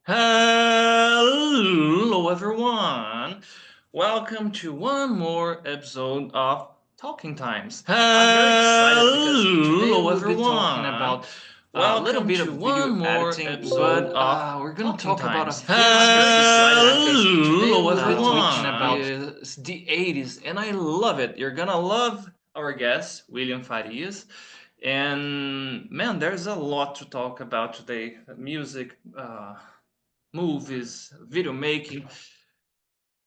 Hello, everyone. Welcome to one more episode of Talking Times. I'm very excited because today we'll be talking about a little bit of video editing, but we're going to talk about a very specific topic, which is the 80s, and I love it. You're going to love our guest, William Farias. And man, there's a lot to talk about today. Music, movies, video making.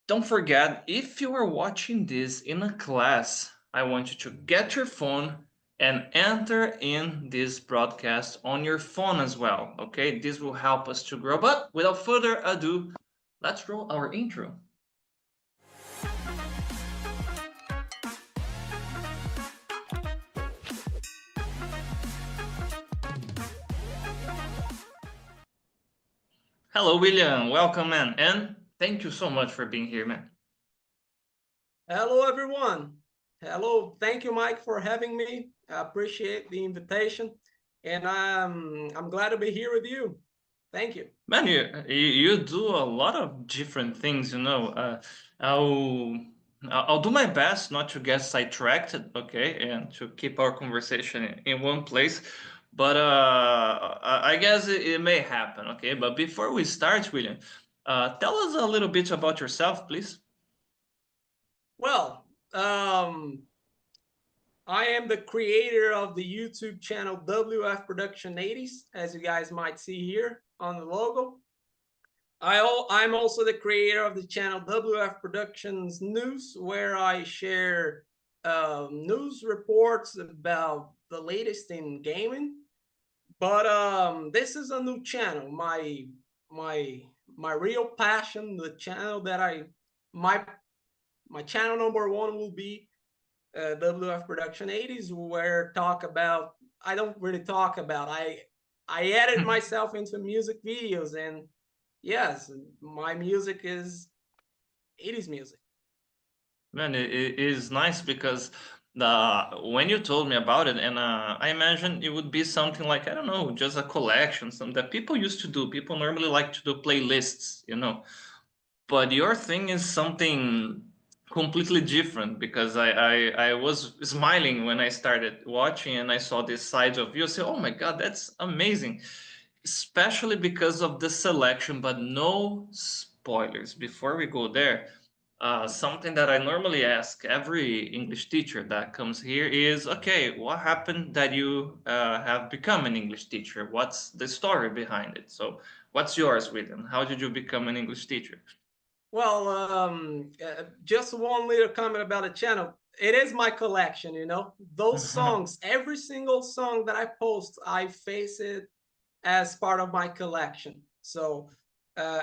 Don't forget, if you are watching this in a class, I want you to get your phone and enter in this broadcast on your phone as well. Okay, this will help us to grow. But without further ado, let's roll our intro. Hello, William. Welcome, man. And thank you so much for being here, man. Hello, everyone. Hello. Thank you, Mike, for having me. I appreciate the invitation, and I'm glad to be here with you. Thank you. Man, you do a lot of different things, you know. I'll do my best not to get sidetracked, okay, and to keep our conversation in one place. But I guess it may happen, okay. But before we start, William, tell us a little bit about yourself, please. Well, I am the creator of the YouTube channel WF Production 80s, as you guys might see here on the logo. I'm also the creator of the channel WF Productions News, where I share news reports about the latest in gaming. But this is a new channel. My real passion, the channel that my channel number one will be WF Production 80s, where I don't really talk about. I edit myself into music videos, and yes, my music is 80s music. Man, it is nice because when you told me about it, and I imagined it would be something like, I don't know, just a collection, something that people used to do. People normally like to do playlists, you know. But your thing is something completely different because I was smiling when I started watching and I saw this side of you. I say, oh my God, that's amazing. Especially because of the selection, but no spoilers. Before we go there, something that I normally ask every English teacher that comes here is, okay, what happened that you have become an English teacher? What's the story behind it? So, what's yours, William? How did you become an English teacher? Well, just one little comment about the channel. It is my collection, those songs, every single song that I post, I face it as part of my collection. So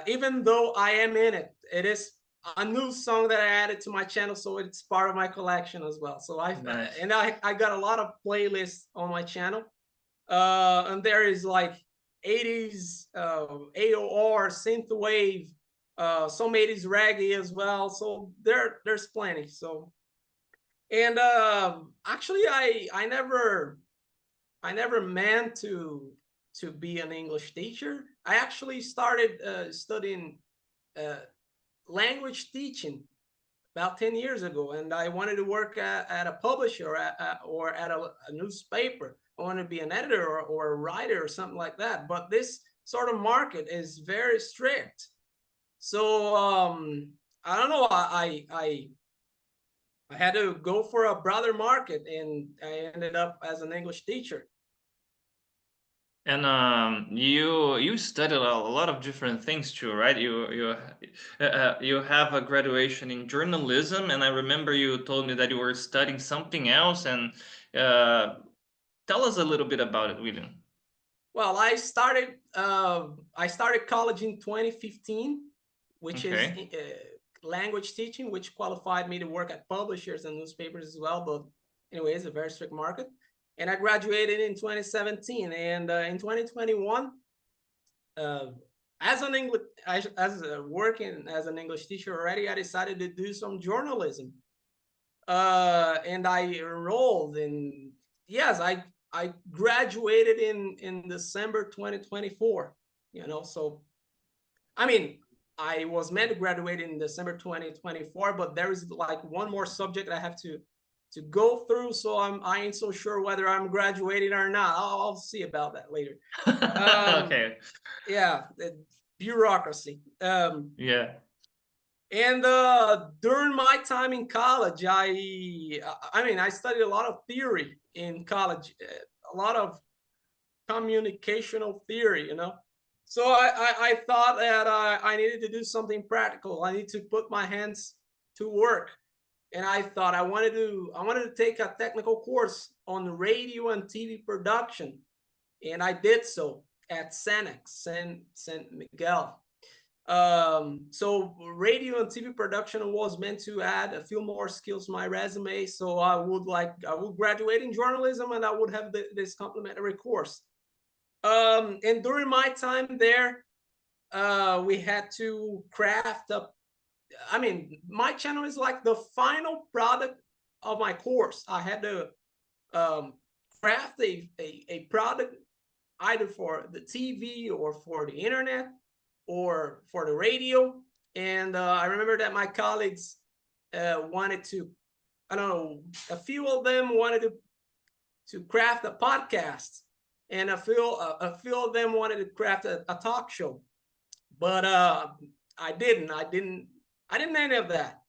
even though I am in it, it is a new song that I added to my channel, so it's part of my collection as well. So Nice. I got a lot of playlists on my channel, and there is like 80s AOR synthwave, some 80s reggae as well. So there's plenty. So and actually, I never meant to be an English teacher. I actually started studying language teaching about 10 years ago, and I wanted to work at a publisher or at a newspaper. I wanted to be an editor or a writer or something like that. But this sort of market is very strict. So I don't know. I had to go for a broader market, and I ended up as an English teacher. And you studied a lot of different things too, right? You have a graduation in journalism, and I remember you told me that you were studying something else. And uh, tell us a little bit about it, William. Well, I started college in 2015, which is Okay. language teaching, which qualified me to work at publishers and newspapers as well. But anyway, it's a very strict market. And I graduated in 2017, and in 2021, uh, as an English as working as an English teacher already, I decided to do some journalism, and I enrolled in. Yes, I graduated in December 2024. So I mean, I was meant to graduate in December 2024, but there is like one more subject I have to go through, so I ain't so sure whether I'm graduating or not. I'll see about that later. Okay. Yeah, the bureaucracy. Yeah. And during my time in college, I mean, I studied a lot of theory in college, a lot of communicational theory, you know. So I thought that I needed to do something practical. I need to put my hands to work, and I thought I wanted to take a technical course on radio and TV production, and I did so at San Miguel. So radio and TV production was meant to add a few more skills to my resume. So I would graduate in journalism, and I would have this complementary course. And during my time there, we had to craft up. I mean, my channel is like the final product of my course. I had to craft a product either for the TV or for the internet or for the radio. And I remember that my colleagues wanted to, I don't know, a few of them wanted to craft a podcast, and a few of them wanted to craft a talk show. But I didn't any of that.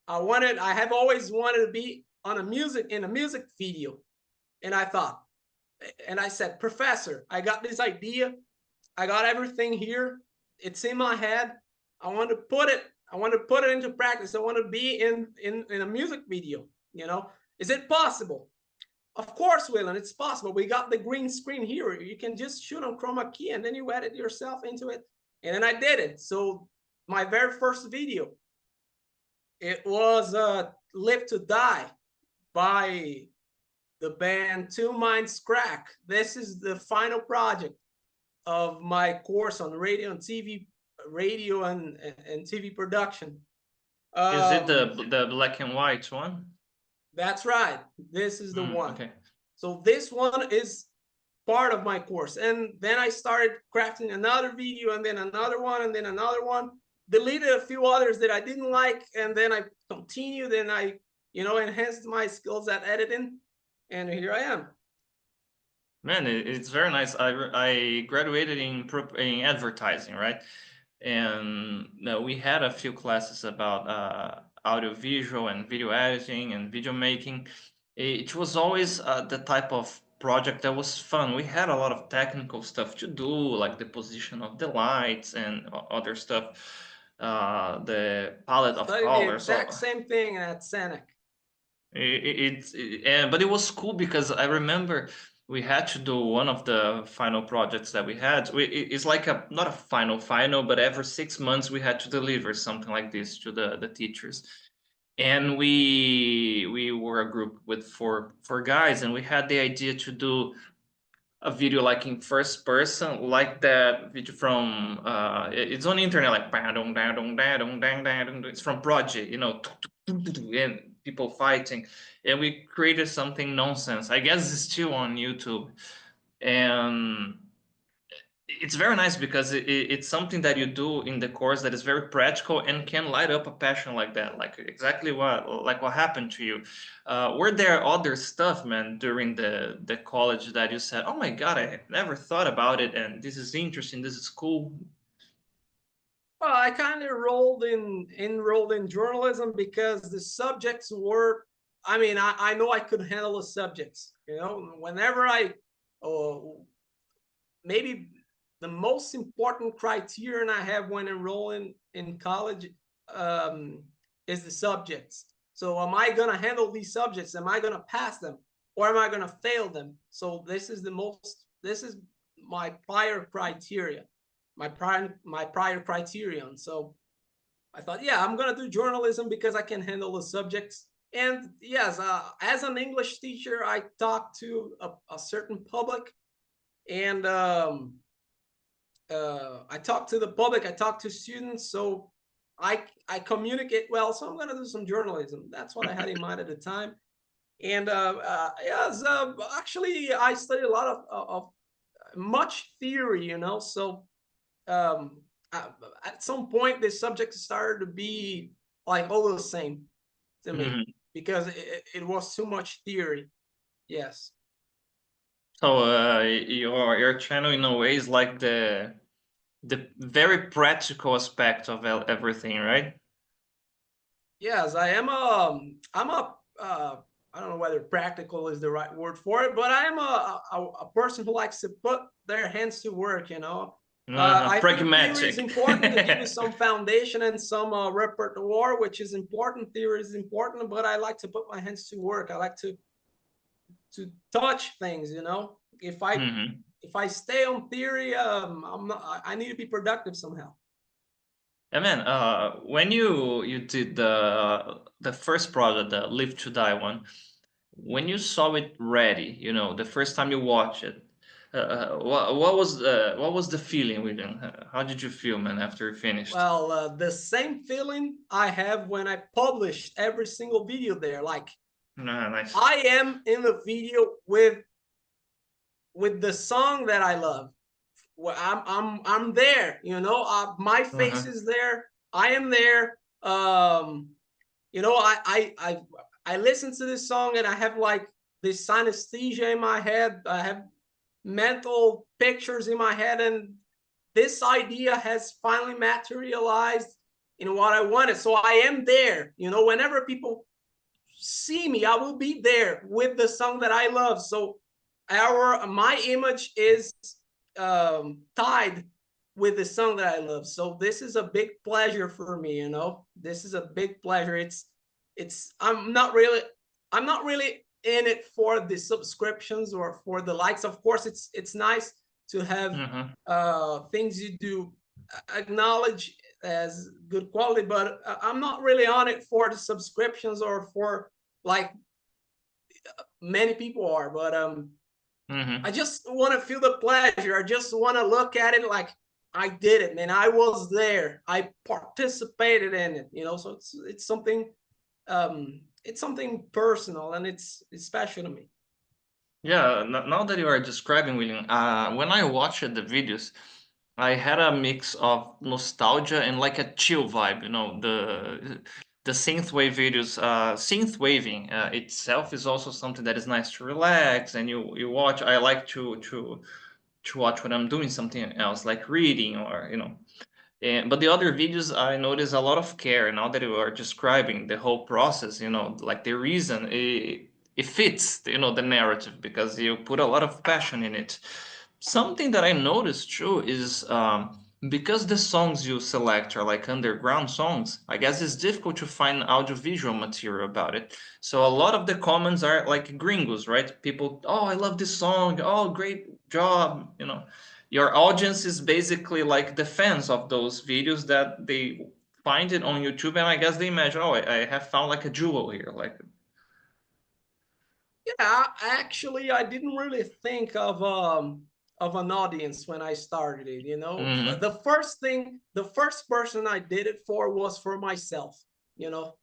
I have always wanted to be in a music video. And I said, Professor, I got this idea. I got everything here. It's in my head. I want to put it into practice. I want to be in a music video, you know. Is it possible? Of course, William, it's possible. We got the green screen here. You can just shoot on chroma key and then you edit yourself into it. And then I did it. So my very first video, it was Live to Die by the band Two Minds Crack. This is the final project of my course on radio and TV production. Is it the black and white one? That's right. This is the one. Okay. So this one is part of my course. And then I started crafting another video, and then another one, and then another one. Deleted a few others that I didn't like, and then I continued, and I, enhanced my skills at editing, and here I am. Man, it's very nice. I graduated in advertising, right? And we had a few classes about audiovisual and video editing and video making. It was always the type of project that was fun. We had a lot of technical stuff to do, like the position of the lights and other stuff, the palette of colors. The exact same thing at Senec. But it was cool because I remember we had to do one of the final projects that we had. It's like not a final, but every 6 months we had to deliver something like this to the teachers. And we were a group with four guys, and we had the idea to do a video like in first person, like that video from it's on the internet, like it's from Project, and people fighting, and we created something nonsense. I guess it's still on YouTube, and it's very nice because it's something that you do in the course that is very practical and can light up a passion like that, like exactly what happened to you. Were there other stuff, man, during the college that you said, oh my God, I never thought about it, and this is interesting, this is cool? Well, I kind of enrolled in journalism because the subjects were, I know I could handle the subjects, whenever maybe the most important criterion I have when enrolling in college is the subjects. So am I going to handle these subjects? Am I going to pass them, or am I going to fail them? So this is my prior criteria, my prior criterion. So I thought, yeah, I'm going to do journalism because I can handle the subjects. And yes, as an English teacher, I talk to a certain public, and I talk to the public, I talk to students, so I communicate well. So I'm going to do some journalism. That's what I had in mind at the time. And yes, actually, I studied a lot of much theory, so at some point the subject started to be like all the same to me because it was too much theory. Yes. So your channel in a way is like the very practical aspect of everything, right? Yes, I'm a I don't know whether practical is the right word for it, but I am a person who likes to put their hands to work, you know. I think theory is Pragmatic. important to give you some foundation and some repertoire, which is important. Theory is important, but I like to put my hands to work. I like to touch things, you know. If I stay on theory, I'm not. I need to be productive somehow. Yeah, man. When you did the first project, the Live to Die one, when you saw it ready, you know, the first time you watched it, what was the feeling, William? How did you feel, man, after you finished? Well, the same feeling I have when I published every single video there. Like Nice. I am in the video with the song that I love. Well, I'm there, you know. My face is there. I am there. You know, I listen to this song and I have like this synesthesia in my head. I have mental pictures in my head, and this idea has finally materialized in what I wanted. So I am there. You know, whenever people see me, I will be there with the song that I love. So my image is tied with the song that I love. So this is a big pleasure for me, you know. This is a big pleasure. I'm not really in it for the subscriptions or for the likes. Of course, it's nice to have things you do acknowledge as good quality, but I'm not really on it for the subscriptions or for like many people are. But I just want to feel the pleasure. I just want to look at it like I did it, man. I was there. I participated in it, you know. So it's something personal, and it's special to me. Yeah, now that you are describing, William, when I watched the videos, I had a mix of nostalgia and like a chill vibe, you know, the synthwave videos. Synthwaving itself is also something that is nice to relax and you watch. I like to watch when I'm doing something else, like reading or you know. But the other videos, I notice a lot of care. Now that you are describing the whole process, you know, like the reason it fits, you know, the narrative because you put a lot of passion in it. Something that I noticed too is because the songs you select are like underground songs, I guess it's difficult to find audiovisual material about it. So a lot of the comments are like gringos, right? People, oh, I love this song. Oh, great job, you know. Your audience is basically like the fans of those videos that they find it on YouTube, and I guess they imagine, oh, I have found like a jewel here, like. Yeah, actually, I didn't really think of an audience when I started it. You know, the first person I did it for was for myself. You know,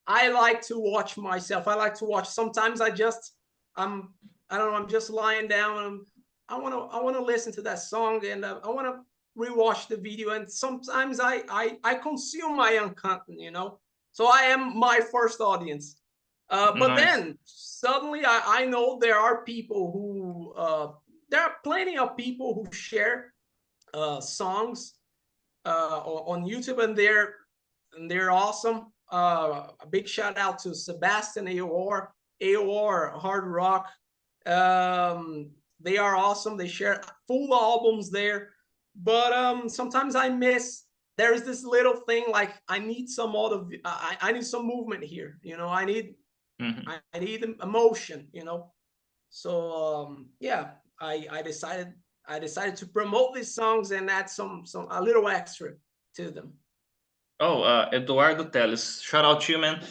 I like to watch myself. I like to watch. Sometimes I don't know. I'm just lying down and I want to listen to that song, and I want to rewatch the video. And sometimes I consume my own content. You know, so I am my first audience. But Nice. then suddenly I know there are people who there are plenty of people who share songs on YouTube, and they're awesome. A big shout out to Sebastian AOR Hard Rock. They are awesome. They share full albums there, but sometimes I miss. There's this little thing like I need some I need some movement here. You know, I need emotion. You know, so yeah, I decided to promote these songs and add some a little extra to them. Oh, Eduardo Teles, shout out to you, man.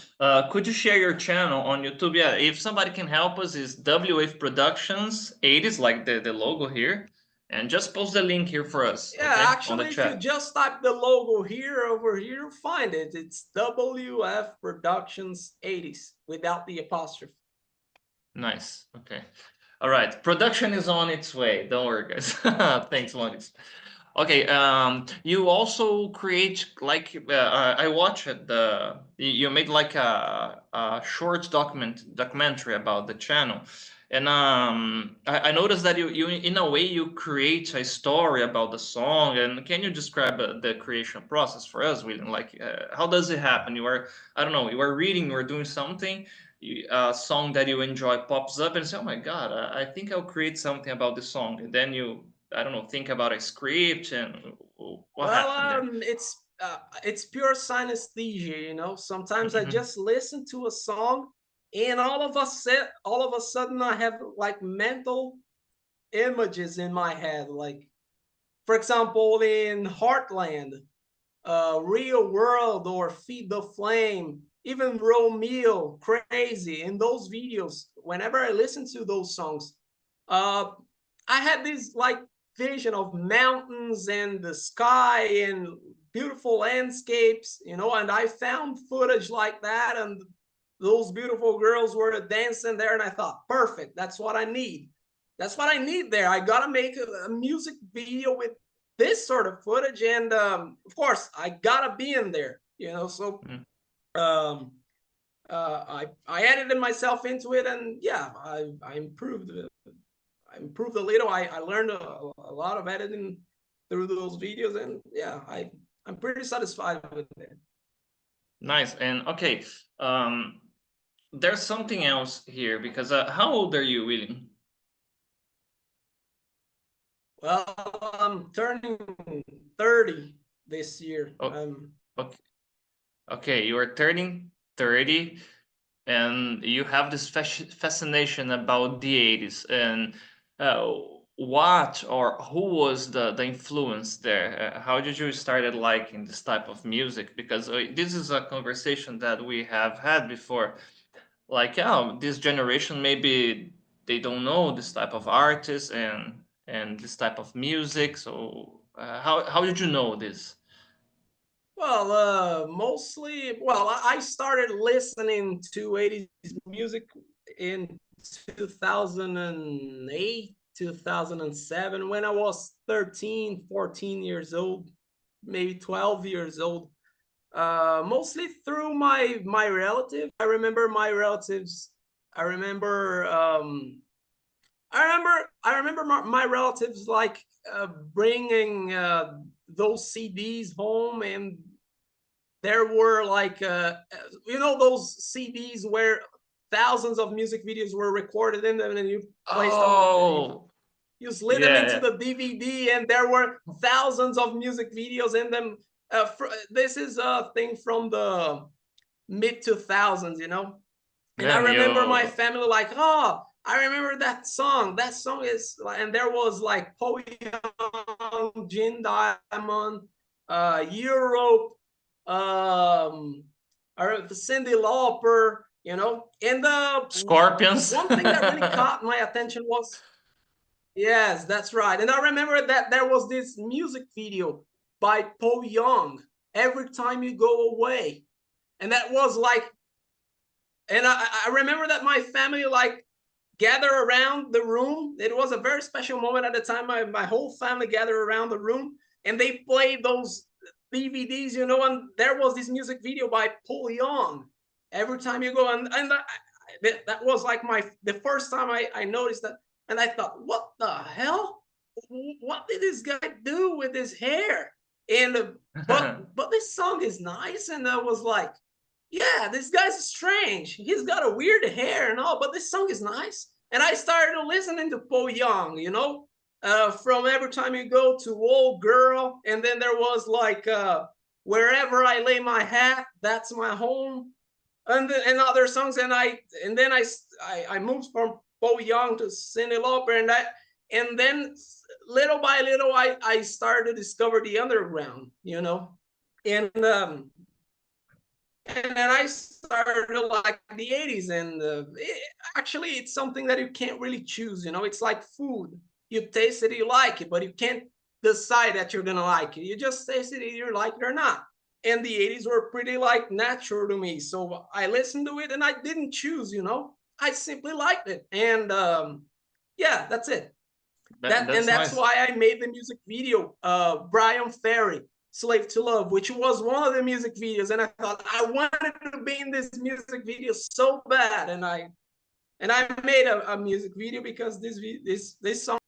Could you share your channel on YouTube? Yeah, if somebody can help us, is WF Productions 80s, like the logo here, and just post the link here for us, Yeah, okay, on the actually, if you chat. just type the logo here over here, find it. It's WF Productions 80s without the apostrophe. Nice. Okay. All right. Production is on its way. Don't worry, guys. Thanks, Monis. Okay, you also create like I watched you made like a short documentary about the channel, and I noticed that you in a way you create a story about the song. And can you describe the creation process for us, William? Like how does it happen? You are, I don't know, you are reading, you are doing something, a song that you enjoy pops up and say, oh my God, I think I'll create something about this song, and then you, I don't know, think about a script and what Well, happened there. it's pure synesthesia, you know. Sometimes I just listen to a song, and all of a sudden, I have like mental images in my head. Like, for example, in Heartland, Real World, or Feed the Flame, even Romeo, Crazy. In those videos, whenever I listen to those songs, uh, I had this like vision of mountains and the sky and beautiful landscapes, you know, and I found footage like that, and those beautiful girls were dancing there, and I thought, perfect, that's what I need. That's what I need there. I gotta make a music video with this sort of footage, and of course, I gotta be in there, you know. So um, I edited myself into it, and yeah, I improved it. I improved a little. I learned a lot of editing through those videos, and yeah, I'm pretty satisfied with it. Nice. And okay, um, there's something else here because how old are you, William? Well, I'm turning 30 this year. Oh, okay. Okay, you are turning 30, and you have this fascination about the 80s. And uh, what or who was the influence there? How did you started liking this type of music? Because this is a conversation that we have had before. Like, yeah, this generation maybe they don't know this type of artist and this type of music. So how did you know this? Well, mostly, well, I started listening to 80s music in 2008, 2007, when I was 13, 14 years old, maybe 12 years old. Mostly through my relative. I remember my relatives. I remember I remember my relatives like bringing those CDs home, and there were like you know, those CDs where thousands of music videos were recorded in them, and you placed them, Oh, you slid them yeah, into yeah. the DVD, and there were thousands of music videos in them. This is a thing from the mid 2000s, you know. And I Man, remember my you. family like, oh, I remember that song. That song is, and there was like Paul Young, Gene Diamond, Europe, um, or Cindy Lauper, you know. And the Scorpions. one thing that really caught my attention was, yes, that's right. And I remember that there was this music video by Paul Young, Every Time You Go Away. And that was like, and I remember that my family like gather around the room. It was a very special moment at the time. My whole family gathered around the room, and they played those DVDs, you know, and there was this music video by Paul Young, Every Time You Go. And that was like the first time I noticed that. And I thought, what the hell? What did this guy do with his hair? And but this song is nice. And I was like, yeah, this guy's strange. He's got a weird hair and all, but this song is nice. And I started listening to Paul Young, you know, from Every Time You Go to Old Girl. And then there was like Wherever I Lay My Hat, That's My Home, and other songs. And then I moved from Paul Young to Cyndi Lauper, and then little by little I started to discover the underground, you know. And then I started to like the 80s, and actually it's something that you can't really choose, you know. It's like food. You taste it, you like it, but you can't decide that you're gonna like it. You just taste it, either you like it or not. And the 80s were pretty like natural to me, so I listened to it and I didn't choose, you know. I simply liked it, and yeah, that's it. That's nice. why I made the music video, William Farias, Slave to Love, which was one of the music videos. And I thought I wanted to be in this music video so bad. And I made a music video because this song.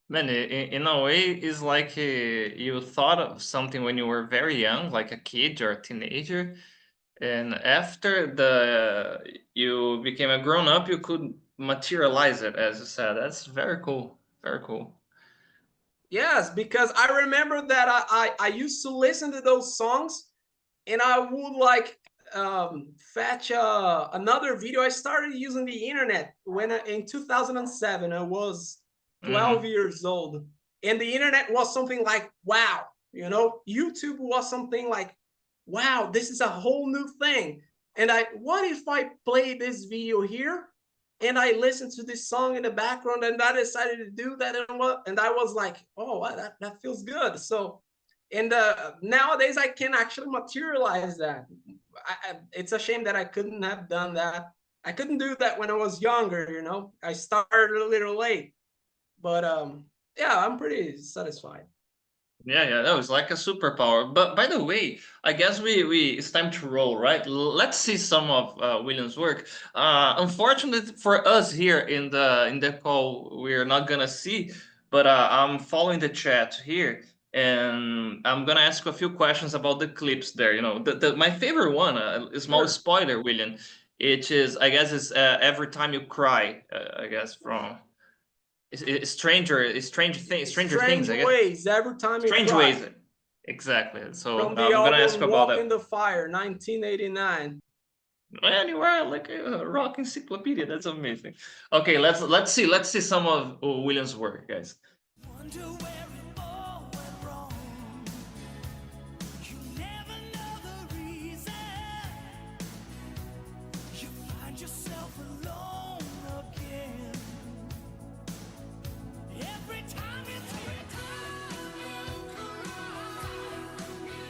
Man, in a way, it's like you thought of something when you were very young, like a kid or a teenager, and after you became a grown up, you could materialize it, as you said. That's very cool. Very cool. Yes, because I remember that I used to listen to those songs, and I would like fetch another video. I started using the internet when in 2007. I was 12 years old, and the internet was something like wow, you know. YouTube was something like wow, this is a whole new thing. And what if I play this video here and I listened to this song in the background, and I decided to do that, and I was like, oh, wow, that feels good. So, and nowadays I can actually materialize that. It's a shame that I couldn't have done that. I couldn't do that when I was younger, you know. I started a little late, but yeah, I'm pretty satisfied. Yeah, that was like a superpower. But by the way, I guess we it's time to roll, right? Let's see some of William's work. Unfortunately for us here in the call, we're not gonna see, but I'm following the chat here, and I'm gonna ask a few questions about the clips there. You know, my favorite one, a small Sure. spoiler, William, it is I guess it's every time you cry. I guess from Stranger Things, Strange I guess. Ways, Every Time You Strange Cry, Ways. Exactly. So from the I'm gonna ask album about Walk that. in the Fire, 1989. Man, you are like a rock encyclopedia. That's amazing. Okay, let's see some of William's work, guys. Wonder where it all went wrong. You never know the reason. You find yourself alone again. Every time you cry.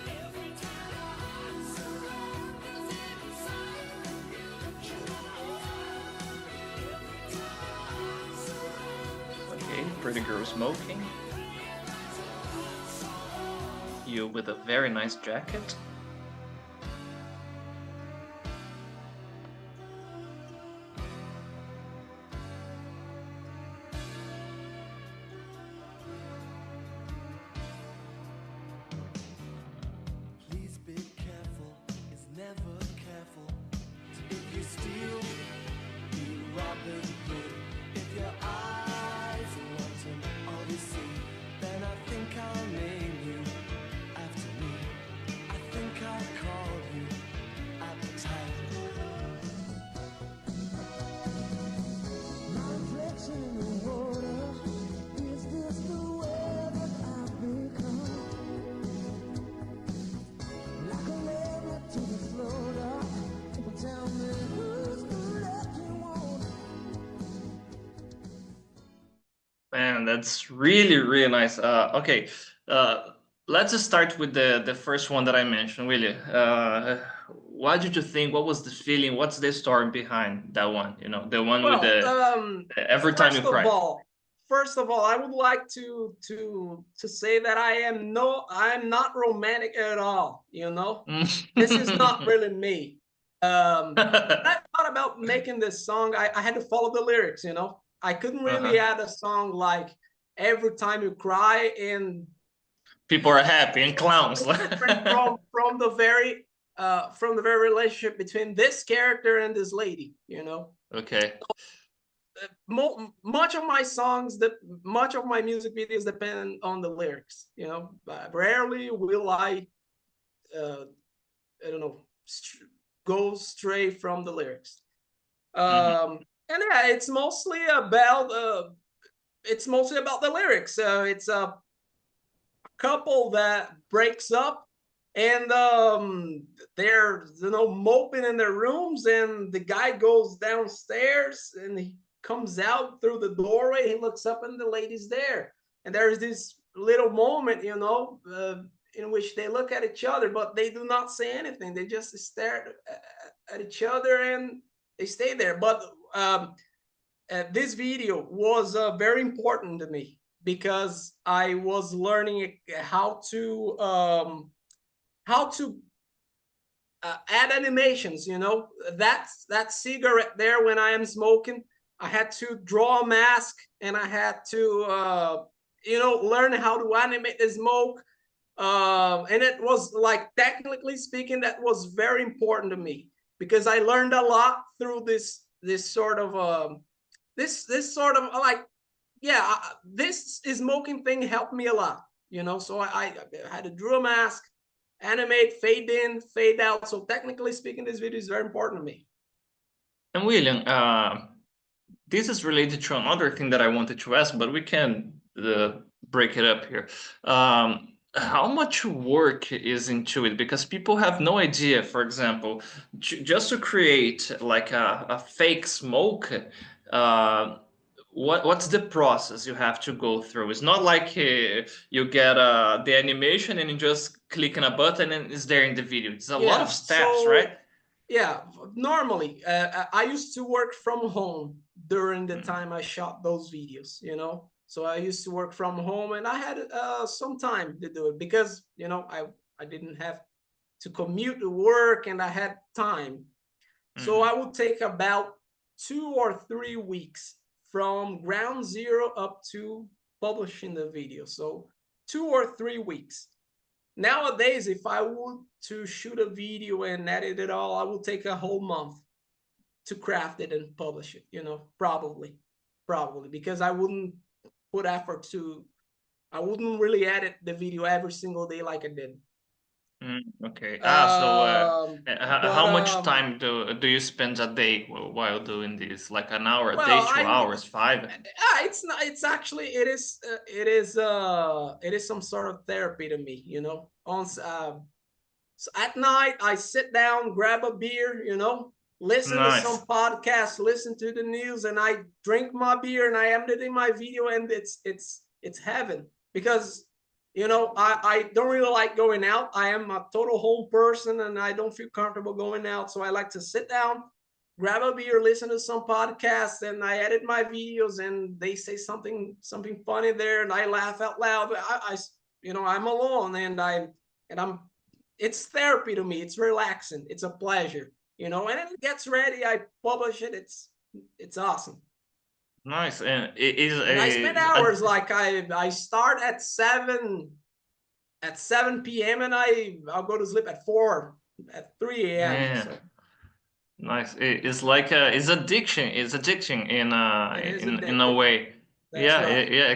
Every time your heart surrenders inside of you. Every time your heart surrenders. Okay, pretty girl smoking. You with a very nice jacket. Please be careful, it's never careful. If you steal, you rob and good. If your eyes are wanting all you see, then I think I'll name you after me. I think I'll call you appetite. My reflection in the water, is this the way that I've become? Like a lemon to the slaughter. People tell me who's the left you want. Man, that's really nice. Okay, let's just start with the first one that I mentioned, William. What did you think? What was the feeling? What's the story behind that one? You know, the one with Well, the every time you cry. First of all, I would like to say that I'm not romantic at all. You know, this is not really me. When I thought about making this song, I had to follow the lyrics. You know, I couldn't really add a song like Every Time You Cry and People are happy and clowns. different from the very relationship between this character and this lady. You know. Okay. Much of my music videos depend on the lyrics. You know, rarely will I don't know, go stray from the lyrics. And yeah, it's mostly about the lyrics. It's a couple that breaks up, and they're, you know, moping in their rooms, and the guy goes downstairs and he comes out through the doorway. He looks up and the lady's there, and there's this little moment, you know, in which they look at each other, but they do not say anything. They just stare at each other and they stay there. But this video was very important to me because I was learning how to add animations. You know, that cigarette there when I am smoking, I had to draw a mask and I had to you know, learn how to animate the smoke. And it was like, technically speaking, that was very important to me because I learned a lot through this sort of this sort of like, yeah, this smoking thing helped me a lot, you know. So I had to draw a mask, animate, fade in, fade out. So technically speaking, this video is very important to me. And William, this is related to another thing that I wanted to ask, but we can break it up here. How much work is into it? Because people have no idea, for example, just to create like a fake smoke, what's the process you have to go through? It's not like you get the animation and you just click on a button and it's there in the video. It's a lot of steps, right? Yeah, normally I used to work from home during the time I shot those videos, you know. So I used to work from home and I had some time to do it because, you know, I didn't have to commute to work and I had time. So I would take about 2 or 3 weeks from ground zero up to publishing the video. So 2 or 3 weeks. Nowadays, if I would to shoot a video and edit it all, I will take a whole month to craft it and publish it, you know, probably, because I wouldn't put effort to, I wouldn't really edit the video every single day like I did. Okay. How much time do you spend a day while doing this? Like an hour a day, 2 hours, 5? It's not. It's actually it is some sort of therapy to me. You know, so at night I sit down, grab a beer, you know, listen to some podcasts, listen to the news, and I drink my beer and I am editing my video, and it's heaven because, you know, I don't really like going out. I am a total home person and I don't feel comfortable going out. So I like to sit down, grab a beer, listen to some podcasts, and I edit my videos and they say something funny there and I laugh out loud. I you know, I'm alone and I'm it's therapy to me. It's relaxing. It's a pleasure, you know, and it gets ready. I publish it. It's awesome. Nice. And I spend hours. Like I start at 7 p.m. and I'll go to sleep at 3 a.m. So. Nice. It's like it's addiction. It's addiction in a way. That's right. Yeah,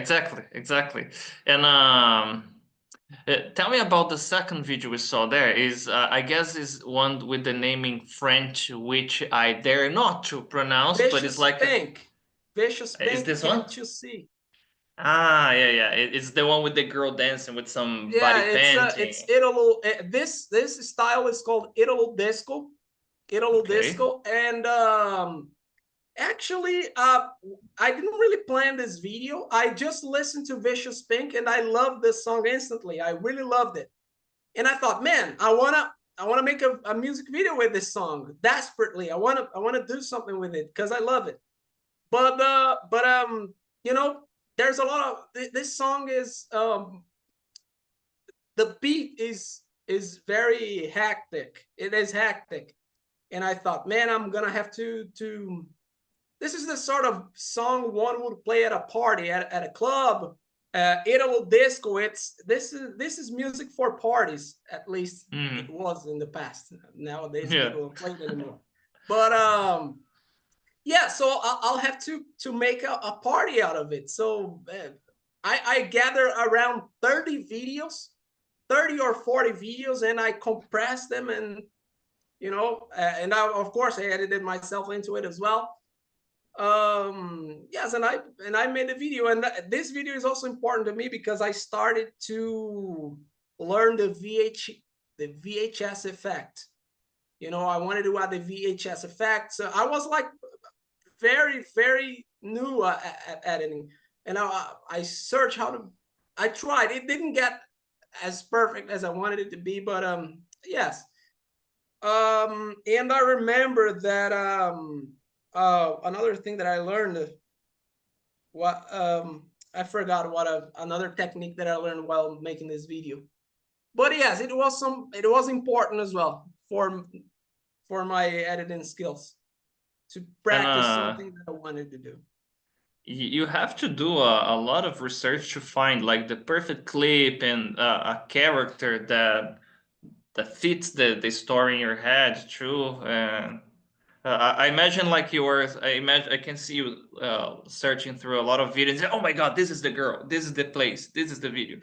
exactly. And tell me about the second video we saw there. Is I guess is one with the name in French, which I dare not to pronounce, Vicious but it's like Pink. Vicious Pink. Is this Can't one? you see? Yeah. It's the one with the girl dancing with some body painting. It's Italo. This style is called Italo disco. Disco, and actually, I didn't really plan this video. I just listened to Vicious Pink and I loved this song instantly. I really loved it, and I thought, man, I wanna make a music video with this song desperately. I wanna do something with it because I love it. But you know, there's a lot of this song is the beat is very hectic. It is hectic. And I thought, man, I'm gonna have to. This is the sort of song one would play at a party, at a club. Italo disco. This is music for parties. At least it was in the past. Nowadays people don't play it anymore. But yeah. So I'll have to make a party out of it. So I gather around 30 videos, 30 or 40 videos, and I compress them and. You know, and of course I edited myself into it as well. Yes, and I made a video, and this video is also important to me because I started to learn the VHS effect. You know, I wanted to add the VHS effect. So I was like very new at editing, and I searched how to. I tried. It didn't get as perfect as I wanted it to be, but yes. And I remember that another thing that I learned what I forgot what another technique that I learned while making this video. But yes, it was important as well for my editing skills to And practice something that I wanted to do. you have to do a lot of research to find like the perfect clip and a character that fits the story in your head too. And I imagine like I can see you searching through a lot of videos. Oh my God, this is the girl. This is the place. This is the video.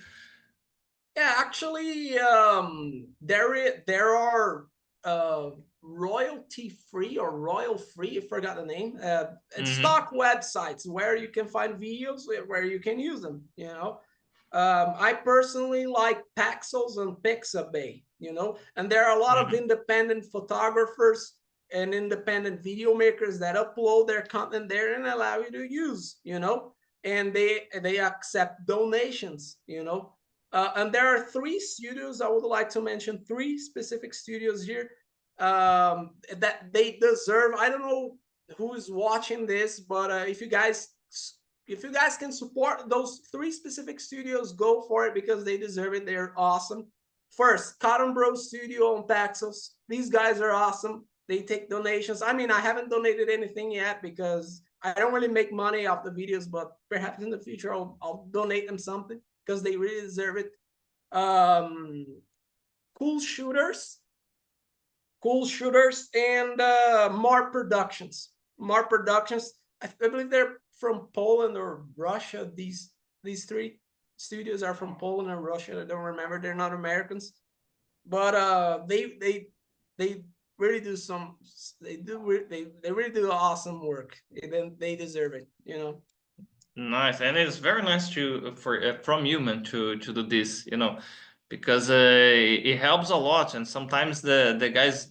Yeah, actually, there are royalty free or royal free, I forgot the name. Stock websites where you can find videos where you can use them. You know, I personally like Paxels and Pixabay. You know, and there are a lot of independent photographers and independent video makers that upload their content there and allow you to use. You know, and they accept donations. You know. And there are 3 studios. I would like to mention 3 specific studios here that they deserve. I don't know who is watching this, but if you guys can support those 3 specific studios, go for it because they deserve it. They're awesome. First, Cotton Bro Studio on Paxos. These guys are awesome. They take donations. I mean, I haven't donated anything yet because I don't really make money off the videos, but perhaps in the future I'll donate them something because they really deserve it. Cool Shooters, and Mar Productions. I believe they're from Poland or Russia. These 3 studios are from Poland and Russia. I don't remember. They're not Americans, but they really do they really do awesome work. And they deserve it. You know. Nice, and it's very nice from human to do this, because it helps a lot. And sometimes the guys,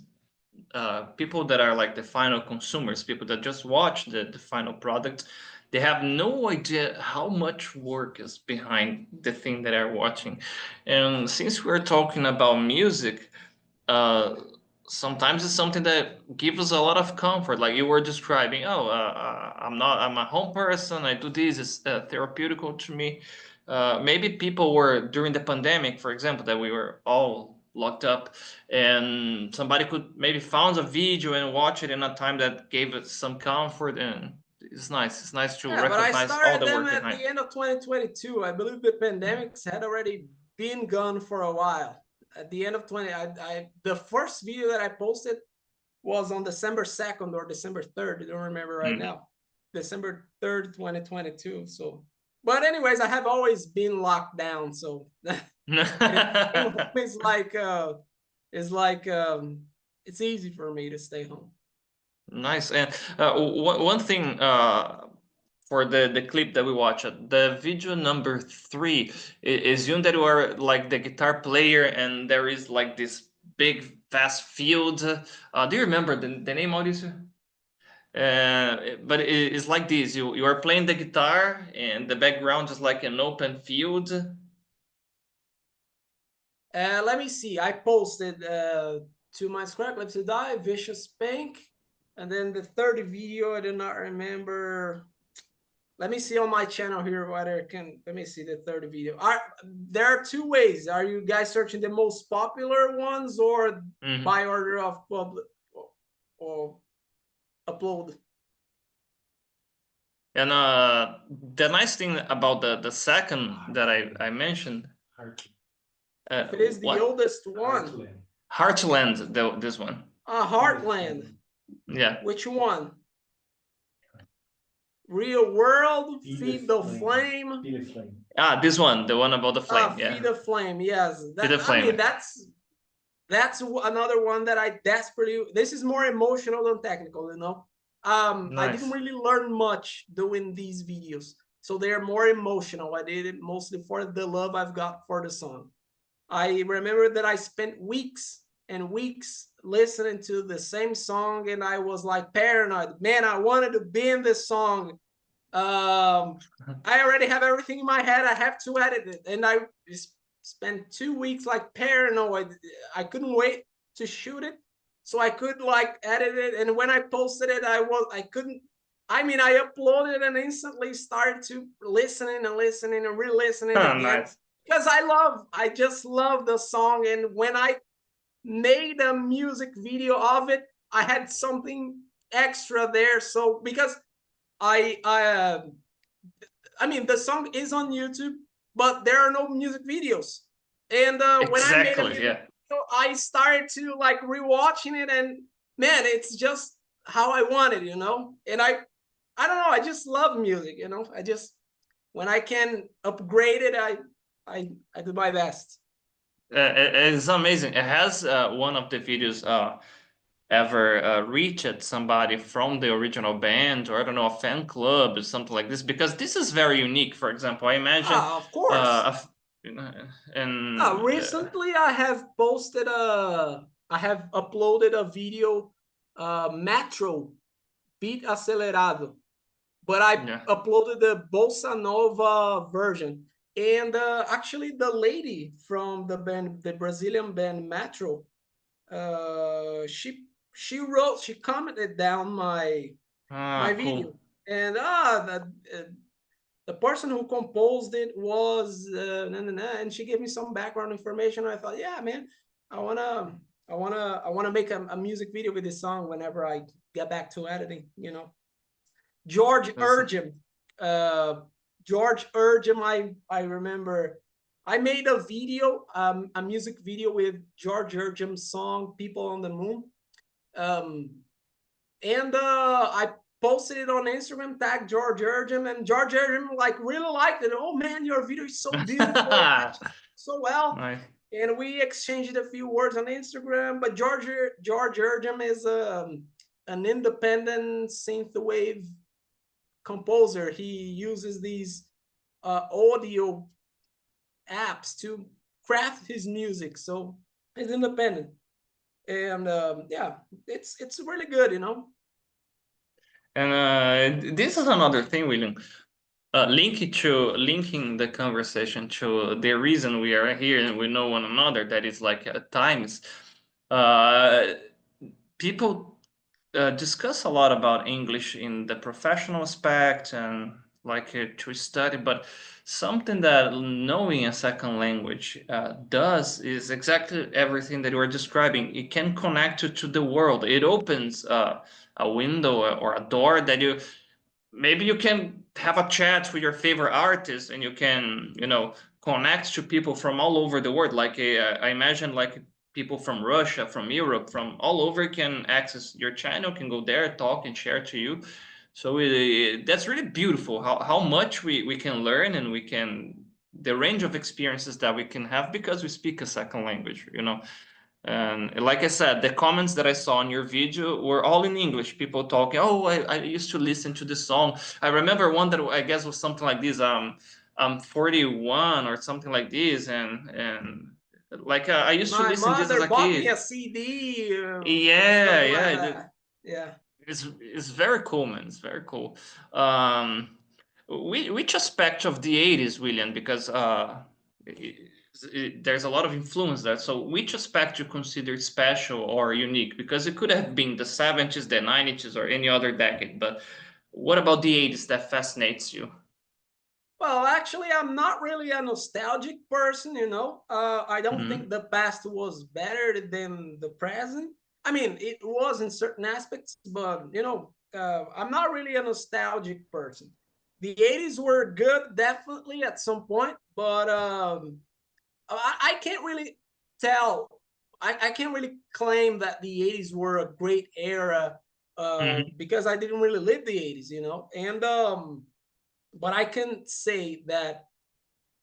people that are like the final consumers, people that just watch the final product, they have no idea how much work is behind the thing that they're watching. And since we're talking about music, uh, sometimes it's something that gives us a lot of comfort, like you were describing. I'm a home person, I do this, it's therapeutical to me. Maybe people were during the pandemic, for example, that we were all locked up, and somebody could maybe found a video and watch it in a time that gave it some comfort. And it's nice to Yeah, but I recognize all started the them work at behind. the end of 2022. I believe the pandemics had already been gone for a while. At the end of the first video that I posted was on December 2nd or December 3rd. I don't remember right now. December 3rd, 2022. So, but anyways, I have always been locked down. So it's like it's easy for me to stay home. Nice. And one thing for the clip that we watched, the video number 3 is you that you are like the guitar player, and there is like this big vast field. Do you remember the name of this? But it's like this: you are playing the guitar, and the background is like an open field. Let me see. I posted 2 Minds Crack, Lips to Die, Vicious Spank, and then the third video I do not remember. Let me see on my channel here whether I can. Let me see the third video. There are 2 ways. Are you guys searching the most popular ones or by order of public or upload? And the nice thing about the second that I mentioned, if it is the oldest one, Heartland, this one. Heartland. Yeah. Which one? Real World, Feed the Flame. This one, the one about the flame. Yeah. Feed the Flame. Yes. Feed the Flame. I mean, that's another one that I desperately. This is more emotional than technical, you know. Nice. I didn't really learn much doing these videos, so they are more emotional. I did it mostly for the love I've got for the song. I remember that I spent weeks and weeks listening to the same song, and I was like paranoid. Man, I wanted to be in this song. I already have everything in my head. I have to edit it, and I spent 2 weeks like paranoid. I couldn't wait to shoot it so I could like edit it. And when I posted it, I couldn't I mean, I uploaded and instantly started to listening and listening and re-listening again. Nice. Because I just love the song. And when I made a music video of it, I had something extra there. So because I mean, the song is on YouTube, but there are no music videos. And when I made a music video, I started to like rewatching it, and man, it's just how I want it, you know. And I don't know, I just love music, you know. I just, when I can upgrade it, I do my best. It's amazing. It has one of the videos ever reached somebody from the original band, or I don't know, a fan club or something like this, because this is very unique. For example, I imagine of course. And recently I have posted I have uploaded a video, Metro beat acelerado, but I uploaded the bossa nova version. And actually the lady from the band, the Brazilian band Metro, she commented down my video. Cool. And the person who composed it was and she gave me some background information. I thought, yeah, man, I wanna make a music video with this song whenever I get back to editing, you know. George Urgem, I remember I made a video, a music video with George Urgem's song "People on the Moon," and I posted it on Instagram, tagged George Urgem, and George Urgem like really liked it. Oh man, your video is so beautiful, so well. Nice. And we exchanged a few words on Instagram. But George Urgem is an independent synthwave composer. He uses these audio apps to craft his music, so he's independent. And yeah, it's really good, you know. And this is another thing, William. Linking the conversation to the reason we are here and we know one another. That is like at times, people discuss a lot about English in the professional aspect and like to study, but something that knowing a second language does is exactly everything that you are describing. It can connect you to the world. It opens a window or a door that maybe you can have a chat with your favorite artist, and you can, you know, connect to people from all over the world. Like I imagine like people from Russia, from Europe, from all over can access your channel, can go there, talk and share to you. So that's really beautiful how much we can learn, and we can, the range of experiences that we can have because we speak a second language, you know. And like I said, the comments that I saw on your video were all in English. People talking, oh, I used to listen to this song. I remember one that I guess was something like this, I'm 41 or something like this, and like I used to listen this as a bought kid. Me a CD. Yeah. Yeah. It's very cool, man. It's very cool. Which aspect of the 80s, William? Because there's a lot of influence there. So which aspect you consider special or unique? Because it could have been the 70s, the 90s, or any other decade. But what about the 80s that fascinates you? Well, actually, I'm not really a nostalgic person, you know. I don't think the past was better than the present. I mean, it was in certain aspects, but, you know, I'm not really a nostalgic person. The 80s were good, definitely, at some point, but I can't really tell. I can't really claim that the 80s were a great era because I didn't really live the 80s, you know. And but I can say that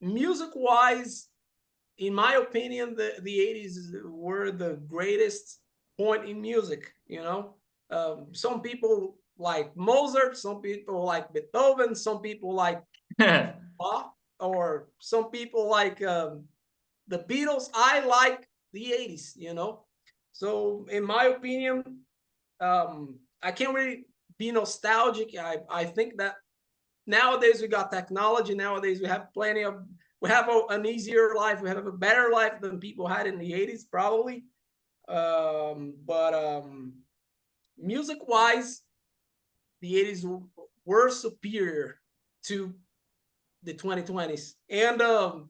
music-wise, in my opinion, the 80s were the greatest point in music, you know. Some people like Mozart, some people like Beethoven, some people like Bach, or some people like the Beatles. I like the 80s, you know. So in my opinion, I can't really be nostalgic. I think that nowadays we got technology. Nowadays we have an easier life. We have a better life than people had in the 80s, probably. But music-wise, the 80s were superior to the 2020s, and the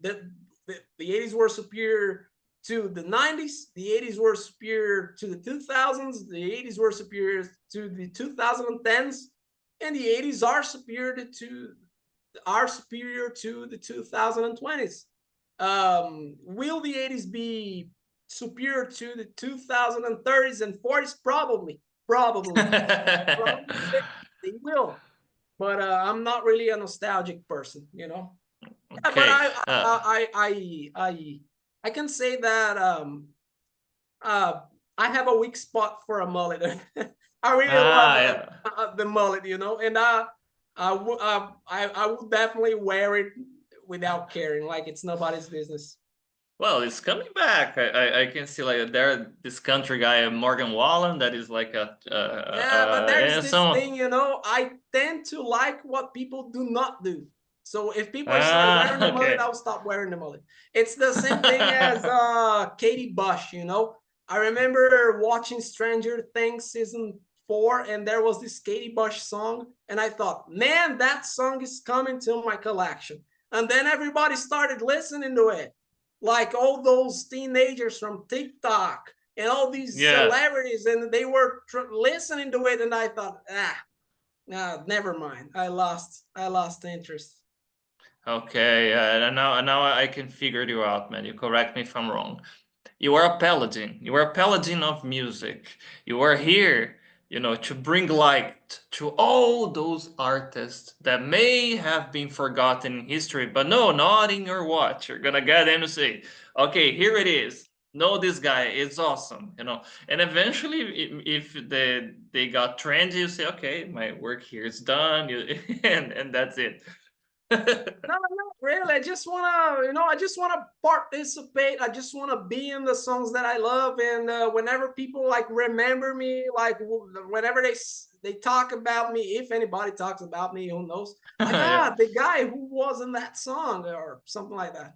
80s were superior to the 90s, the 80s were superior to the 2000s, the 80s were superior to the 2010s, and the 80s are superior to the 2020s. Will the 80s be superior to the 2030s and 40s? Probably. Probably they will. But I'm not really a nostalgic person, you know. Yeah, but Okay. I can say that I have a weak spot for a mullet. I really love Yeah. the mullet, you know, and I would definitely wear it without caring, like it's nobody's business. Well, it's coming back. I can see like there this country guy Morgan Wallen that is like Yeah, but there's and this some thing, you know, I tend to like what people do not do. So if people start wearing the mullet, okay. I'll stop wearing the mullet. It's the same thing as Katie Bush, you know. I remember watching Stranger Things season 4, and there was this Katie Bush song, and I thought, man, that song is coming to my collection. And then everybody started listening to it, like all those teenagers from TikTok and all these Yeah. celebrities, and they were listening to it, and I thought, never mind. I lost interest. Okay, and now I can figure you out, man. You correct me if I'm wrong. You are a paladin. You are a paladin of music. You are here, to bring light to all those artists that may have been forgotten in history, but no, not in your watch. You're gonna get in and say, okay, here it is. Know this guy, it's awesome, And eventually, if they got trendy, you say, okay, my work here is done, and that's it. No, not really. I just wanna participate. I just wanna be in the songs that I love. And whenever people like remember me, like whenever they talk about me, if anybody talks about me, who knows? Like, Yeah. the guy who was in that song or something like that.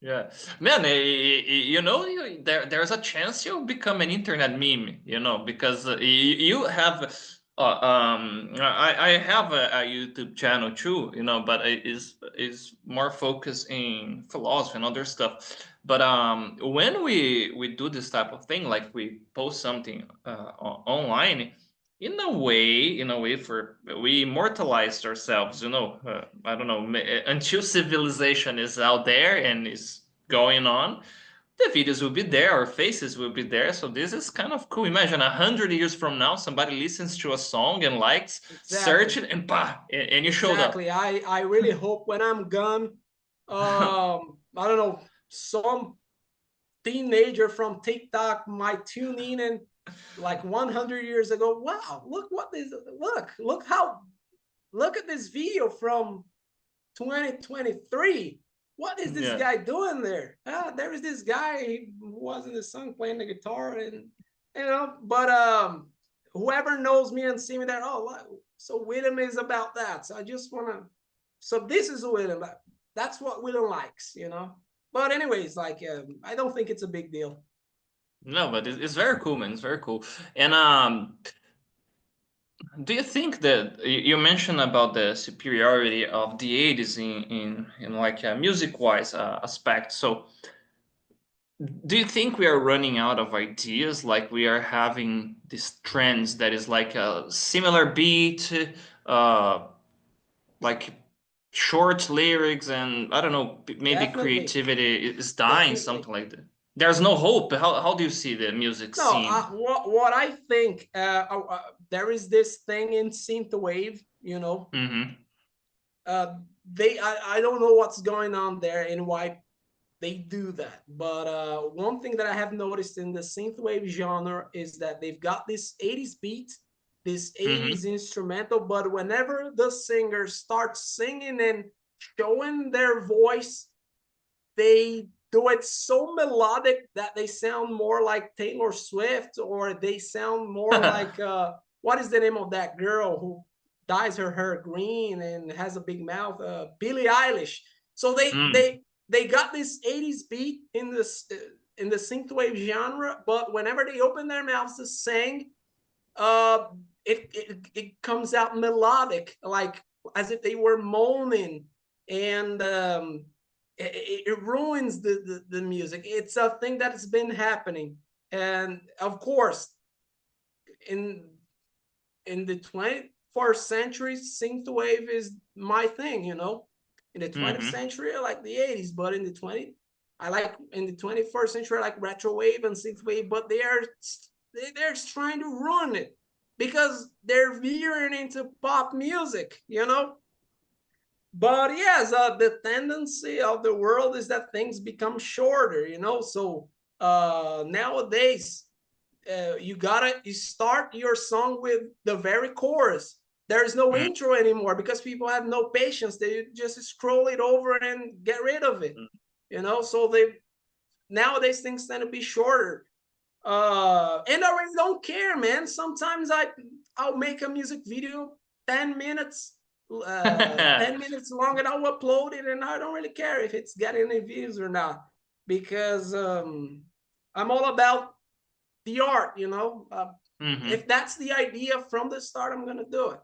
Yeah, man, there's a chance you'll become an internet meme, because you have, I have a YouTube channel too, but it is more focused in philosophy and other stuff. But when we do this type of thing, like we post something online, in a way, for we immortalized ourselves, I don't know, until civilization is out there and is going on, the videos will be there, our faces will be there. So this is kind of cool. Imagine 100 years from now, somebody listens to a song and likes, search Exactly. it, and bah, and you showed up. Exactly. I really hope when I'm gone, I don't know, some teenager from TikTok might tune in and like 100 years ago, wow, look at this video from 2023. What is this Yeah. guy doing there? There is this guy who was in the song playing the guitar, and but whoever knows me and see me there, so William is about that. So I just wanna, so this is William. That's what William likes, But anyways, like I don't think it's a big deal. No, but it's very cool, man. It's very cool. And do you think that you mentioned about the superiority of the 80s in like a music-wise aspect? So do you think we are running out of ideas? Like we are having these trends that is like a similar beat, uh, like short lyrics, and I don't know, maybe Definitely. creativity is dying, Definitely. something like that. There's no hope. How do you see the music No, scene? what I think, there is this thing in synthwave, Mm-hmm. I don't know what's going on there and why they do that. But one thing that I have noticed in the synthwave genre is that they've got this 80s beat, this 80s Mm-hmm. instrumental, but whenever the singer starts singing and showing their voice, they do it so melodic that they sound more like Taylor Swift, or they sound more like what is the name of that girl who dyes her hair green and has a big mouth? Billie Eilish. So Mm. they got this 80s beat in the synthwave genre, but whenever they open their mouths to sing, uh, it comes out melodic, like as if they were moaning, and it ruins the music. It's a thing that has been happening, and of course, in the 21st century, synthwave is my thing. You know, in the 20th century, I like the 80s, but in the 21st century, I like retrowave and synthwave. But they're trying to ruin it because they're veering into pop music. You know. But yes, the tendency of the world is that things become shorter, you know. So nowadays, you start your song with the very chorus. There is no intro anymore because people have no patience. They just scroll it over and get rid of it, you know. So nowadays things tend to be shorter, and I really don't care, man. Sometimes I'll make a music video 10 minutes. 10 minutes long, and I'll upload it, and I don't really care if it's getting any views or not, because I'm all about the art, you know. If that's the idea from the start, I'm gonna do it.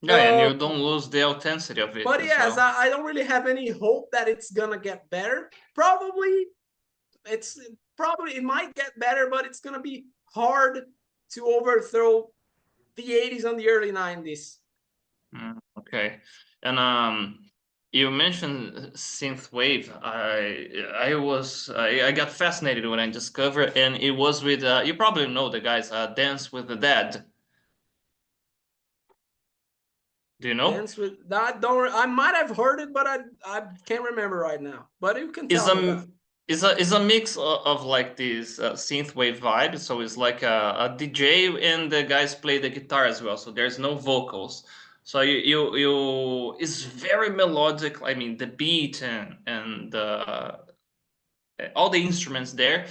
Yeah, and you don't lose the authenticity of it. But yes, well. I don't really have any hope that it's gonna get better. Probably it might get better, but it's gonna be hard to overthrow the 80s and the early 90s. Okay, and you mentioned synthwave. I got fascinated when I discovered, and it was with you probably know the guys, Dance with the Dead. Do you know? Dance with that? I might have heard it, but I can't remember right now. But you can tell me about it. Is a mix of like this synthwave vibe. So it's like a DJ, and the guys play the guitar as well. So there's no vocals. So you it's very melodic. I mean, the beat and all the instruments there,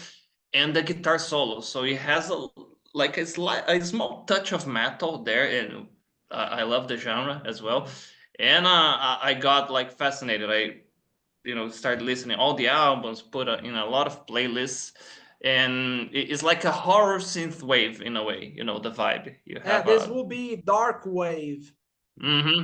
and the guitar solo. So it has a small touch of metal there, and I love the genre as well. And I got like fascinated. I started listening all the albums, put in a lot of playlists, and it's like a horror synth wave in a way. You know the vibe. You have this will be dark wave.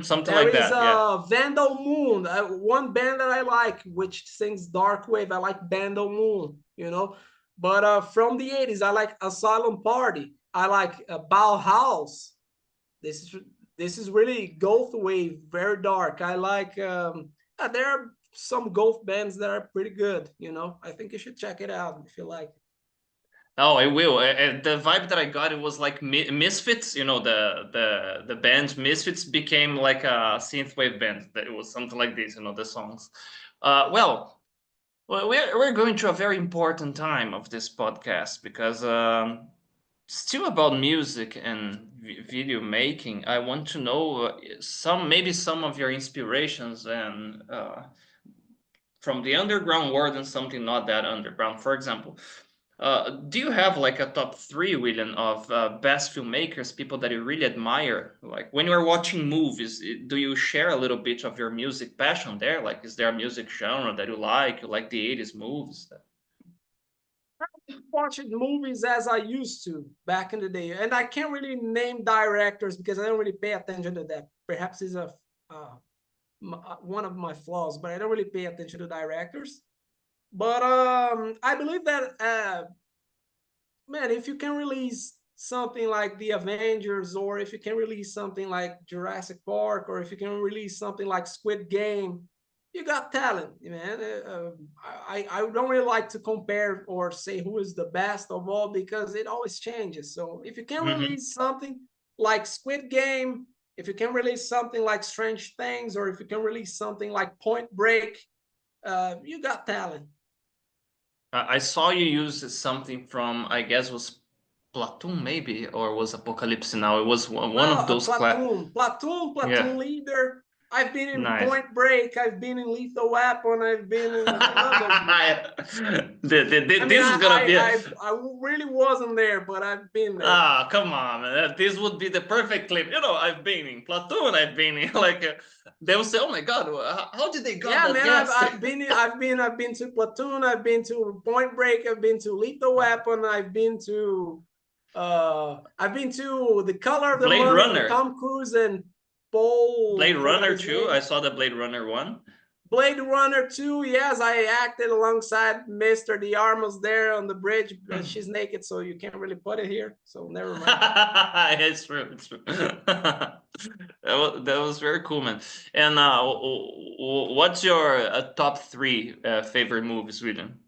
Something like that. There is Vandal Moon, one band that I like, which sings dark wave. I like Vandal Moon, you know. But from the 80s, I like Asylum Party. I like Bauhaus. This is really goth wave, very dark. I like there are some goth bands that are pretty good, you know. I think you should check it out if you like. Oh, I will. The vibe that I got, it was like Misfits. You know, the band Misfits became like a synthwave band. It was something like this. You know, the songs. Well, we're going through a very important time of this podcast because still about music and video making. I want to know maybe some of your inspirations and from the underground world and something not that underground. For example. Do you have like a top 3, William, of best filmmakers, people that you really admire? Like when you're watching movies, do you share a little bit of your music passion there? Like, is there a music genre that you like? You like the 80s movies? Watching movies as I used to back in the day, and I can't really name directors because I don't really pay attention to that. Perhaps it's one of my flaws, but I don't really pay attention to directors. But I believe that man, if you can release something like the Avengers, or if you can release something like Jurassic Park, or if you can release something like Squid Game, you got talent, man. I don't really like to compare or say who is the best of all because it always changes. So if you can release something like Squid Game, if you can release something like Strange Things, or if you can release something like Point Break, you got talent. I saw you use something from, I guess, was Platoon maybe, or was Apocalypse Now. It was one of those. Platoon Leader. I've been in Point Break. I've been in Lethal Weapon. I've been in. I really wasn't there, but I've been there. Ah, come on, man. This would be the perfect clip. You know, I've been in Platoon. I've been in they will say, "Oh my God, how did they go?" Yeah, man. I've been to Platoon. I've been to Point Break. I've been to Lethal Weapon. I've been to I've been to The Color of the Blade Money Runner. with Tom Cruise and Paul. Blade forgot Runner his 2. name. I saw the Blade Runner 1. Blade Runner 2, yes, I acted alongside Mr. De Armas there on the bridge. She's naked, so you can't really put it here. So never mind. It's true. It's true. That was very cool, man. And what's your top 3 favorite movies, William?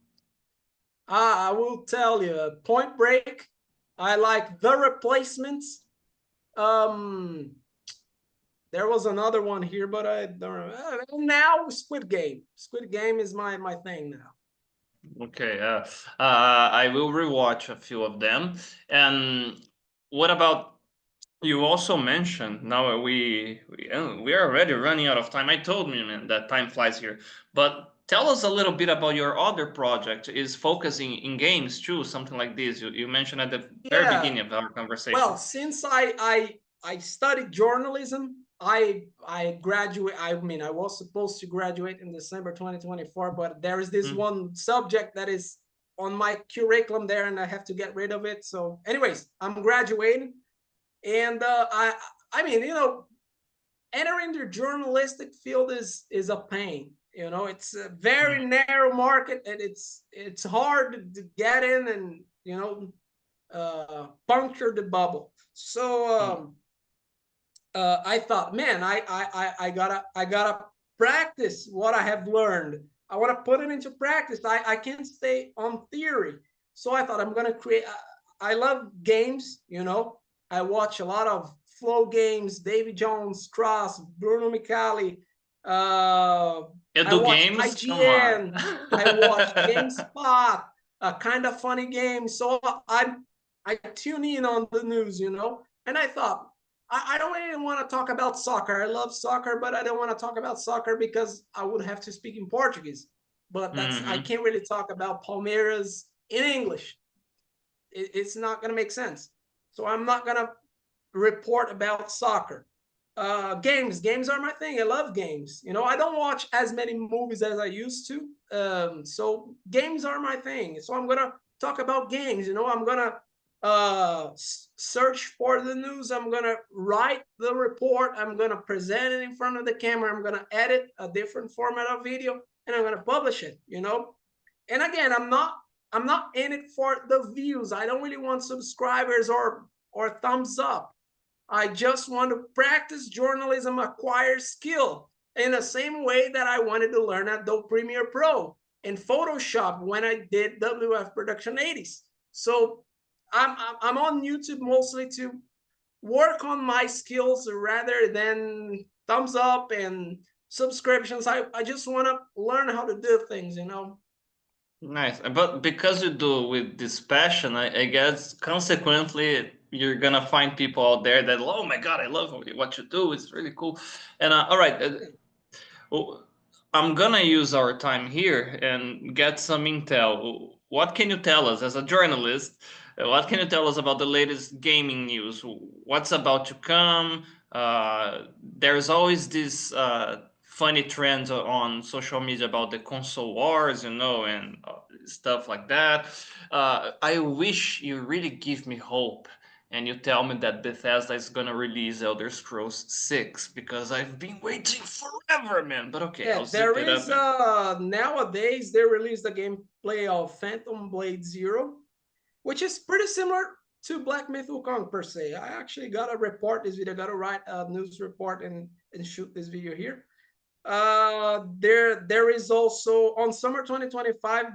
I will tell you, Point Break. I like The Replacements. There was another one here, but I don't remember. Now Squid Game. Squid Game is my thing now. Okay, I will rewatch a few of them. And what about, you also mentioned, now we are already running out of time. I told you, man, that time flies here. But tell us a little bit about your other project. Is focusing in games too, something like this. You mentioned at the very beginning of our conversation. Well, since I studied journalism, I graduate. I mean, I was supposed to graduate in December 2024, but there is this one subject that is on my curriculum there, and I have to get rid of it. So, anyways, I'm graduating, and I mean, you know, entering the journalistic field is a pain. You know, it's a very narrow market, and it's hard to get in and, you know, puncture the bubble. So I thought, man, I gotta practice what I have learned. I want to put it into practice. I can't stay on theory. So I thought I'm gonna create. I love games. You know, I watch a lot of Flow games, Davy Jones, Cross, Bruno Micali. I watch Games? IGN. I watch GameSpot. A kind of funny game. So I tune in on the news, you know, and I thought, I don't even want to talk about soccer. I love soccer, but I don't want to talk about soccer because I would have to speak in Portuguese. But that's I can't really talk about Palmeiras in English. It's not going to make sense. So I'm not going to report about soccer. Games are my thing. I love games. You know, I don't watch as many movies as I used to. So games are my thing. So I'm going to talk about games. You know, I'm going to search for the news. I'm gonna write the report. I'm gonna present it in front of the camera. I'm gonna edit a different format of video, and I'm gonna publish it. You know, and again, I'm not in it for the views. I don't really want subscribers or thumbs up. I just want to practice journalism, acquire skill in the same way that I wanted to learn Adobe Premiere Pro and Photoshop when I did WF Production 80s. So I'm on YouTube mostly to work on my skills rather than thumbs up and subscriptions. I just want to learn how to do things, you know. Nice. But because you do with this passion, I guess consequently you're gonna find people out there that, oh my God, I love what you do. It's really cool. And all right, I'm gonna use our time here and get some intel. What can you tell us as a journalist? What can you tell us about the latest gaming news? What's about to come? There's always this funny trends on social media about the console wars, you know, and stuff like that. I wish you really give me hope and you tell me that Bethesda is gonna release Elder Scrolls 6 because I've been waiting forever, man. But okay, yeah, I'll zip it up. Nowadays they released the gameplay of Phantom Blade Zero, which is pretty similar to Black Myth Wukong per se. I actually got to report this video, got to write a news report and shoot this video here. There is also on summer 2025,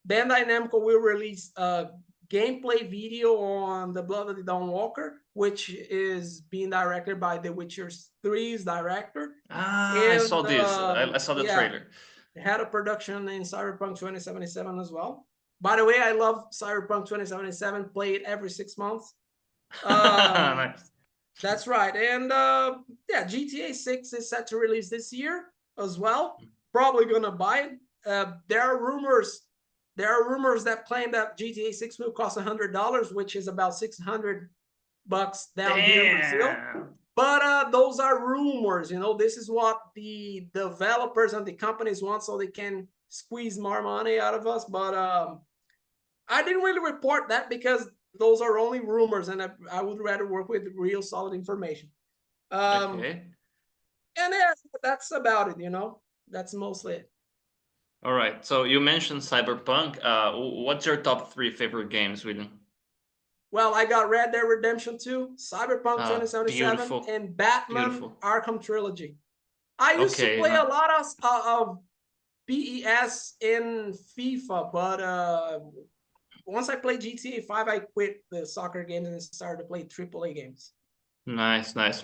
Bandai Namco will release a gameplay video on the Blood of the Dawnwalker, which is being directed by The Witcher 3's director. I saw this. I saw the trailer. It had a production in Cyberpunk 2077 as well. By the way, I love Cyberpunk 2077. Play it every 6 months. Nice. That's right. And yeah, GTA 6 is set to release this year as well. Probably gonna buy it. There are rumors that claim that GTA 6 will cost $100, which is about $600 down here in Brazil. But those are rumors, you know. This is what the developers and the companies want, so they can squeeze more money out of us. But I didn't really report that because those are only rumors, and I would rather work with real solid information. Okay. And yeah, that's about it, you know. That's mostly it. All right. So you mentioned Cyberpunk. What's your top 3 favorite games, William? Well, I got Red Dead Redemption 2, Cyberpunk 2077, Beautiful. and Batman Beautiful. Arkham Trilogy. I used to Okay. play a lot of PES in FIFA, but once I played GTA 5, I quit the soccer games and started to play AAA games. Nice, nice.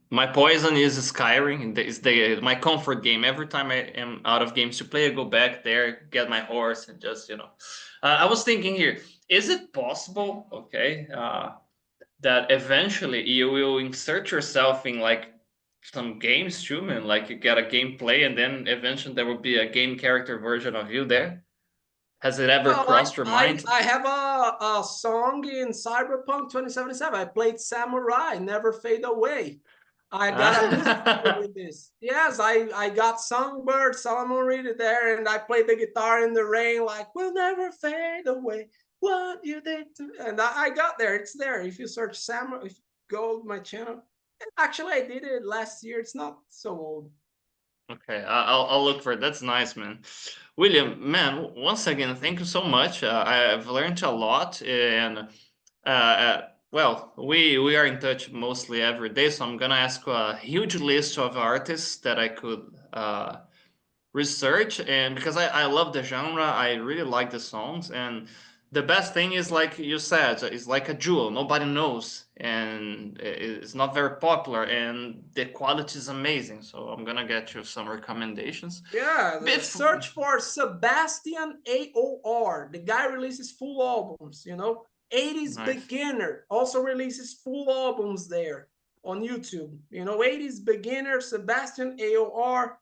My poison is Skyrim. It's my comfort game. Every time I am out of games to play, I go back there, get my horse, and just I was thinking here: is it possible? Okay, that eventually you will insert yourself in like some games too, man. Like you get a gameplay, and then eventually there will be a game character version of you there. Has it ever Well, crossed your mind? I have a song in Cyberpunk 2077. I played Samurai, Never Fade Away. I got a music video with this. Yes, I got Songbird, Solomon Reed there, and I played the guitar in the rain, like, we'll never fade away. What you did to... And I got there. It's there. If you search Samurai, if you go to my channel. Actually, I did it last year. It's not so old. Okay, I'll look for it. That's nice, man. William, man, once again, thank you so much. I've learned a lot, and well, we are in touch mostly every day, so I'm gonna ask a huge list of artists that I could research, and because I love the genre, I really like the songs, and the best thing is like you said, it's like a jewel nobody knows, and it's not very popular, and the quality is amazing. So I'm gonna get you some recommendations. Yeah, search for Sebastian AOR. The guy releases full albums, you know. 80s Nice. Beginner also releases full albums there on YouTube. You know, 80s Beginner, Sebastian AOR.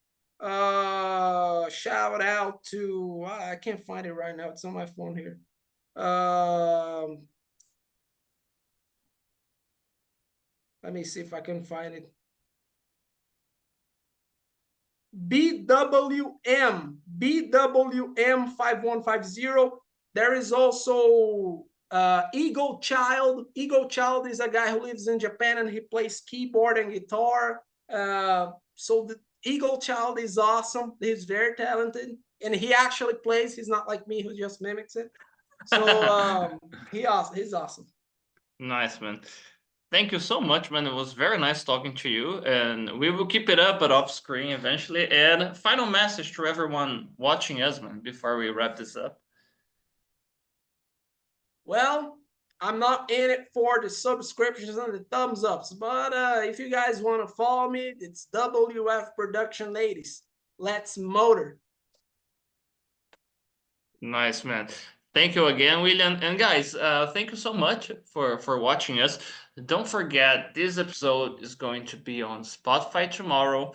Shout out to, I can't find it right now. It's on my phone here. Let me see if I can find it. BWM 5150. There is also Eagle Child. Eagle Child is a guy who lives in Japan and he plays keyboard and guitar. So the Eagle Child is awesome. He's very talented, and he actually plays. He's not like me who just mimics it. So he's awesome. Nice, man. Thank you so much, man. It was very nice talking to you, and we will keep it up but off screen eventually. And final message to everyone watching us, man, before we wrap this up. Well, I'm not in it for the subscriptions and the thumbs ups, but if you guys want to follow me, it's WF Production Ladies. Let's motor. Nice, man. Thank you again, William. And guys, thank you so much for watching us. Don't forget, this episode is going to be on Spotify tomorrow.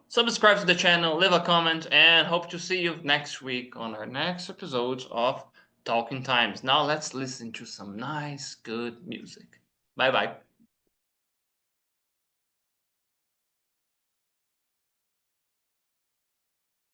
Subscribe to the channel, leave a comment, and hope to see you next week on our next episode of Talking Times. Now let's listen to some nice, good music. Bye-bye.